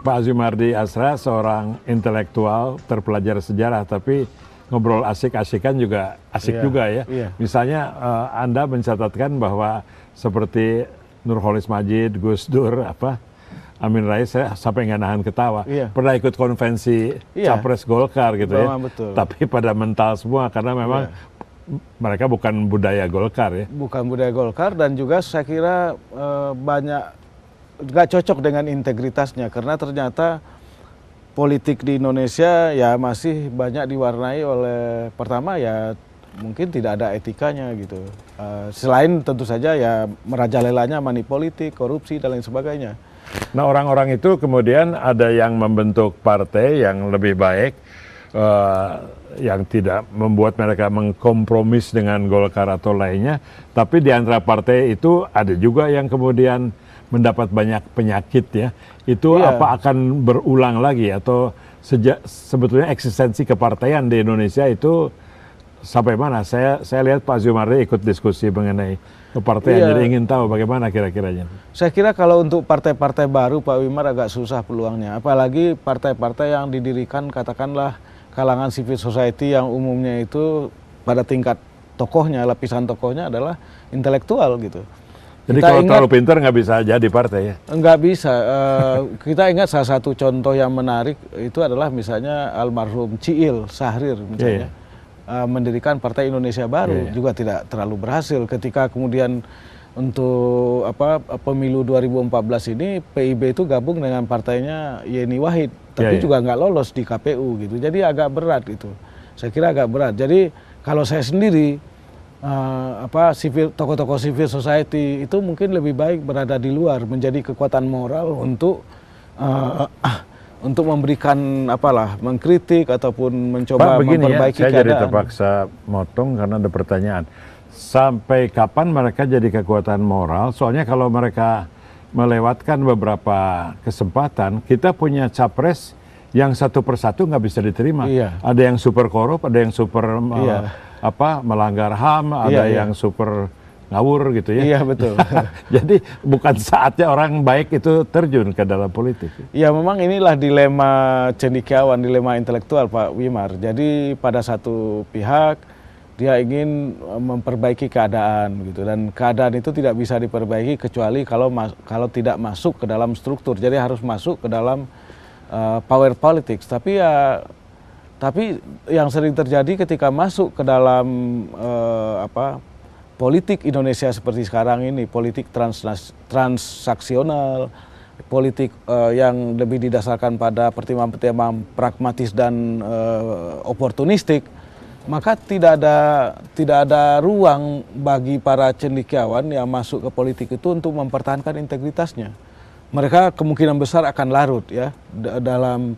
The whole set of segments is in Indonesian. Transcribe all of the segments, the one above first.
Pak Azumardi Asra seorang intelektual terpelajar sejarah, tapi ngobrol asik-asikan juga asik juga ya. Misalnya Anda mencatatkan bahwa seperti Nurholis Majid, Gus Dur, Amin Rais, saya sampai nggak nahan ketawa. Pernah ikut konvensi Capres Golkar gitu ya. Betul. Tapi pada mental semua karena memang mereka bukan budaya Golkar ya. Bukan budaya Golkar, dan juga saya kira banyak nggak cocok dengan integritasnya, karena ternyata politik di Indonesia ya masih banyak diwarnai oleh, pertama ya mungkin tidak ada etikanya gitu. Selain tentu saja ya merajalelanya money politik, korupsi dan lain sebagainya. Nah, orang-orang itu kemudian ada yang membentuk partai yang lebih baik, yang tidak membuat mereka mengkompromis dengan Golkar atau lainnya, tapi di antara partai itu ada juga yang kemudian mendapat banyak penyakit ya. Itu apa akan berulang lagi, atau sebetulnya eksistensi kepartaian di Indonesia itu sampai mana? Saya lihat Pak Azumardi ikut diskusi mengenai kepartaian, jadi ingin tahu bagaimana kira-kiranya. Saya kira kalau untuk partai-partai baru Pak Wimar agak susah peluangnya, apalagi partai-partai yang didirikan katakanlah kalangan civil society yang umumnya itu pada tingkat tokohnya, lapisan tokohnya adalah intelektual gitu. Jadi kalau terlalu pintar nggak bisa jadi partai ya? Nggak bisa. Kita ingat salah satu contoh yang menarik itu adalah misalnya almarhum Ciil Sahrir misalnya. Mendirikan Partai Indonesia Baru, juga tidak terlalu berhasil. Ketika kemudian untuk pemilu 2014 ini PIB itu gabung dengan partainya Yeni Wahid, tapi juga nggak lolos di KPU gitu. Jadi agak berat itu. Saya kira agak berat. Jadi kalau saya sendiri tokoh-tokoh civil society itu mungkin lebih baik berada di luar, menjadi kekuatan moral untuk memberikan mengkritik ataupun mencoba memperbaiki keadaan. Saya jadi terpaksa motong karena ada pertanyaan. Sampai kapan mereka jadi kekuatan moral? Soalnya kalau mereka melewatkan beberapa kesempatan, kita punya capres yang satu persatu nggak bisa diterima. Ada yang super korup, ada yang super melanggar HAM, ada yang super ngawur gitu ya. Iya betul. Jadi bukan saatnya orang baik itu terjun ke dalam politik. Ya memang inilah dilema cendekiawan, dilema intelektual Pak Wimar. Jadi pada satu pihak dia ingin memperbaiki keadaan gitu, dan keadaan itu tidak bisa diperbaiki kecuali kalau tidak masuk ke dalam struktur. Jadi harus masuk ke dalam power politics. Tapi yang sering terjadi ketika masuk ke dalam politik Indonesia seperti sekarang ini, politik transaksional, politik yang lebih didasarkan pada pertimbangan-pertimbangan pragmatis dan oportunistik, maka tidak ada ruang bagi para cendekiawan yang masuk ke politik itu untuk mempertahankan integritasnya. Mereka kemungkinan besar akan larut ya dalam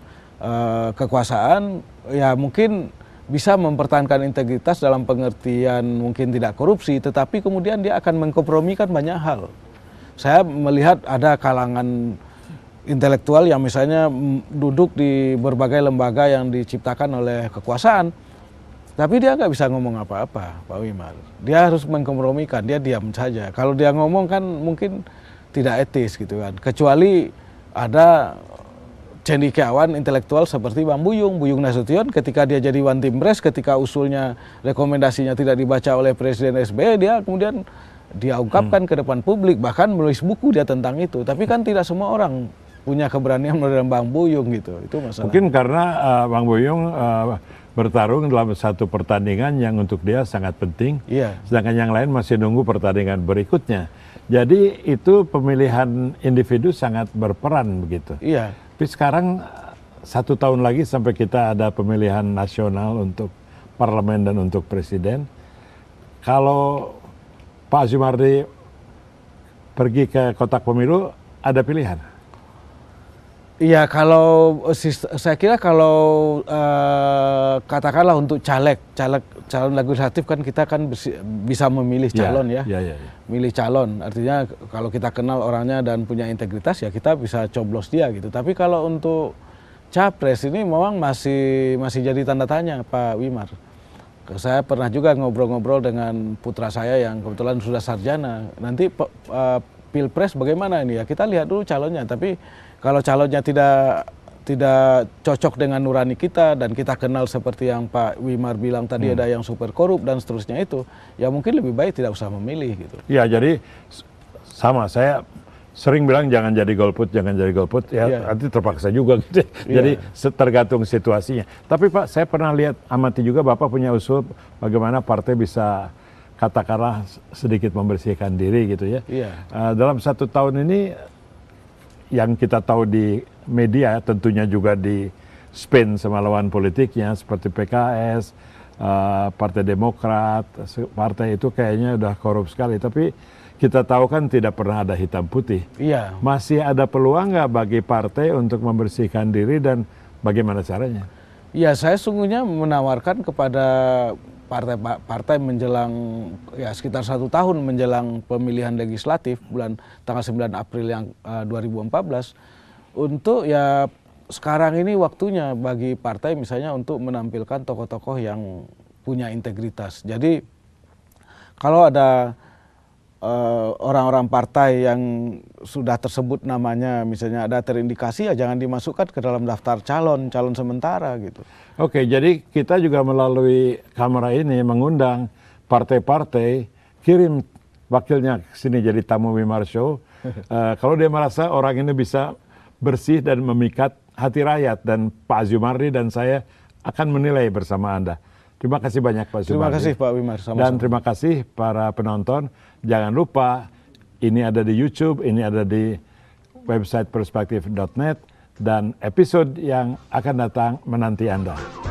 kekuasaan, ya mungkin bisa mempertahankan integritas dalam pengertian mungkin tidak korupsi, tetapi kemudian dia akan mengkompromikan banyak hal. Saya melihat ada kalangan intelektual yang misalnya duduk di berbagai lembaga yang diciptakan oleh kekuasaan, tapi dia nggak bisa ngomong apa-apa, Pak Wimar. Dia harus mengkompromikan, dia diam saja. Kalau dia ngomong kan mungkin tidak etis gitu kan. Kecuali ada cendekiawan intelektual seperti Bang Buyung Nasution, ketika dia jadi One Team Press, ketika usulnya, rekomendasinya tidak dibaca oleh Presiden SBY, dia kemudian dia ungkapkan ke depan publik, bahkan menulis buku dia tentang itu. Tapi kan tidak semua orang punya keberanian model Bang Buyung gitu. Itu masalah. Mungkin karena Bang Buyung bertarung dalam satu pertandingan yang untuk dia sangat penting, sedangkan yang lain masih nunggu pertandingan berikutnya. Jadi itu pemilihan individu sangat berperan begitu. Tapi sekarang 1 tahun lagi sampai kita ada pemilihan nasional untuk parlemen dan untuk presiden. Kalau Pak Azumardi pergi ke kotak pemilu, ada pilihan? Iya, kalau saya kira kalau katakanlah untuk calon legislatif kan kita kan bisa memilih calon milih calon. Artinya kalau kita kenal orangnya dan punya integritas ya kita bisa coblos dia gitu. Tapi kalau untuk capres ini memang masih jadi tanda tanya Pak Wimar. Saya pernah juga ngobrol-ngobrol dengan putra saya yang kebetulan sudah sarjana. Nanti Pilpres bagaimana ini ya, kita lihat dulu calonnya. Tapi kalau calonnya tidak cocok dengan nurani kita dan kita kenal seperti yang Pak Wimar bilang tadi ada yang super korup dan seterusnya itu, ya mungkin lebih baik tidak usah memilih gitu. Ya, jadi sama, saya sering bilang jangan jadi golput, ya nanti terpaksa juga gitu. Jadi tergantung situasinya. Tapi Pak, saya pernah lihat, amati juga Bapak punya usul bagaimana partai bisa katakanlah sedikit membersihkan diri gitu ya. Dalam 1 tahun ini yang kita tahu di media, tentunya juga di spin sama lawan politiknya seperti PKS, Partai Demokrat, partai itu kayaknya udah korup sekali. Tapi kita tahu kan tidak pernah ada hitam putih. Masih ada peluang nggak bagi partai untuk membersihkan diri dan bagaimana caranya? Ya, saya sungguhnya menawarkan kepada partai menjelang ya sekitar 1 tahun menjelang pemilihan legislatif tanggal 9 April yang 2014 untuk ya sekarang ini waktunya bagi partai misalnya untuk menampilkan tokoh-tokoh yang punya integritas. Jadi kalau ada orang-orang partai yang sudah tersebut namanya misalnya ada terindikasi, ya jangan dimasukkan ke dalam daftar calon sementara gitu. Oke, jadi kita juga melalui kamera ini mengundang partai-partai kirim wakilnya ke sini jadi tamu Wimar Show. Kalau dia merasa orang ini bisa bersih dan memikat hati rakyat, dan Pak Azumardi dan saya akan menilai bersama Anda. Terima kasih banyak Pak Azumardi. Terima kasih Pak Wimar. Sama-sama. Dan terima kasih para penonton. Jangan lupa ini ada di YouTube, ini ada di website perspektif.net, dan episode yang akan datang menanti Anda.